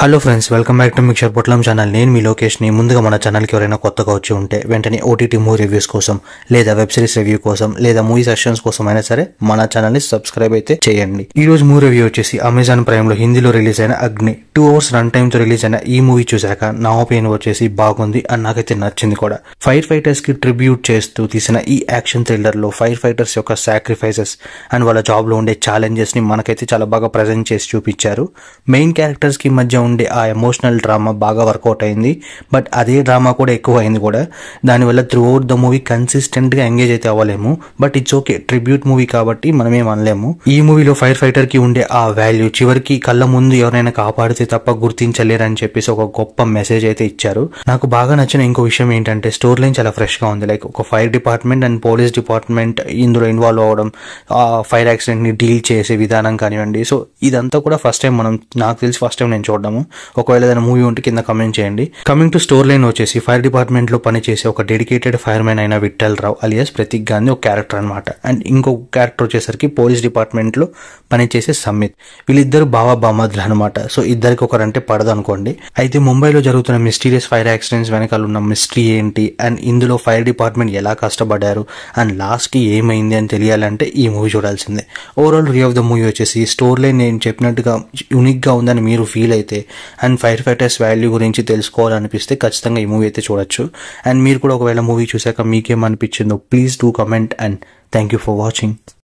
Hello friends, welcome back to mixture పొట్లం channel. నేను మీ లోకేష్ని. ముందుగా మన ఛానల్కి ఎవరైనా కొత్తగా వచ్చి ఉంటే వెంటనే ఓటీటీ మూవీ రివ్యూస్ కోసం లేదా వెబ్ సిరీస్ రివ్యూ కోసం లేదా మూవీ సెషన్స్ కోసం అయినా సరే మన ఛానల్ని సబ్స్క్రైబ్ అయితే చేయండి. ఈ రోజు మూవీ రివ్యూ వచ్చేసి అమెజాన్ ప్రైమ్ లో హిందీలో రిలీజ్ అయిన అగ్ని. 2 hours రన్ టైమ్ తో రిలీజ్ అయిన ఈ మూవీ చూశాక నా ఒపీనియన్ వచ్చేసి బాగుంది అండ్ నాకైతే నచ్చింది కూడా. ఫైర్ ఫైటర్స్ కి ట్రిబ్యూట్ చేస్తూ తీసిన ఈ యాక్షన్ థ్రిల్లర్ లో ఫైర్ ఫైటర్స్ యొక్క సాక్రిఫైసెస్ అండ్ వాళ్ళ జాబ్ లో ఉండే ఛాలెంజెస్ ని మనకైతే చాలా బాగా ప్రజెంట్ చేసి చూపించారు. మెయిన్ క్యారెక్టర్స్ కి మధ్య ఉండే ఆ ఎమోషనల్ డ్రామా బాగా వర్కౌట్ అయింది. బట్ అదే డ్రామా కూడా ఎక్కువ అయింది కూడా. దానివల్ల throughout the movie consistent గా ఎంగేజ్ అయితే అవ్వలేము. But it's okay, tribute movie కాబట్టి మనమేం అనలేము. ఈ మూవీలో ఫైర్ ఫైటర్ కి ఉండే ఆ వాల్యూ చివరికి కళ్ళ ముందు ఎవరైనా కాపాడితే తప్ప గుర్తించలేరని చెప్పేసి ఒక గొప్ప మెసేజ్ అయితే ఇచ్చారు. నాకు బాగా నచ్చిన ఇంకో విషయం ఏంటంటే స్టోరీ లైన్ చాలా ఫ్రెష్ గా ఉంది. లైక్ ఒక fire department and police department ఇందులో ఇన్వాల్వ్ అవ్వడం, ఆ ఫైర్ యాక్సిడెంట్ ని డీల్ చేసే విధానం కానివ్వండి. సో ఇదంతా కూడా ఫస్ట్ టైం నాకు తెలిసి ఫస్ట్ టైం నేను చూడడము. ఒకవేళ ఏదైనా మూవీ ఉంటే కింద కమెంట్ చేయండి. కమింగ్ టు స్టోరీ లైన్ వచ్చేసి ఫైర్ డిపార్ట్మెంట్ లో పనిచేసే ఒక డెడికేటెడ్ ఫైర్ మ్యాన్ అయిన విఠల్ రావు అలియాస్ ప్రతీక్ గాంధీ ఒక క్యారెక్టర్ అనమాట. అండ్ ఇంకొక క్యారెక్టర్ వచ్చేసరికి పోలీస్ డిపార్ట్మెంట్ లో పనిచేసే సమ్మిత్. వీళ్ళిద్దరు బావా బామద్దులు అనమాట. సో ఇద్దరికి ఒకరంటే పడదు అనుకోండి. అయితే ముంబైలో జరుగుతున్న మిస్టీరియస్ ఫైర్ యాక్సిడెంట్స్ వెనకాల ఉన్న మిస్టరీ ఏంటి అండ్ ఇందులో ఫైర్ డిపార్ట్మెంట్ ఎలా కష్టపడ్డారు అండ్ లాస్ట్ కి ఏమైంది అని తెలియాలంటే ఈ మూవీ చూడాల్సిందే. Overall review of the movie వచ్చేసి స్టోరీ లైన్ నేను చెప్పినట్టుగా యూనిక్ గా ఉందని మీరు ఫీల్ అయితే అండ్ ఫైర్ ఫైటర్స్ వాల్యూ గురించి తెలుసుకోవాలనిపిస్తే ఖచ్చితంగా ఈ మూవీ అయితే చూడొచ్చు. అండ్ మీరు కూడా ఒకవేళ మూవీ చూసాక మీకేమనిపించిందో please do comment and thank you for watching.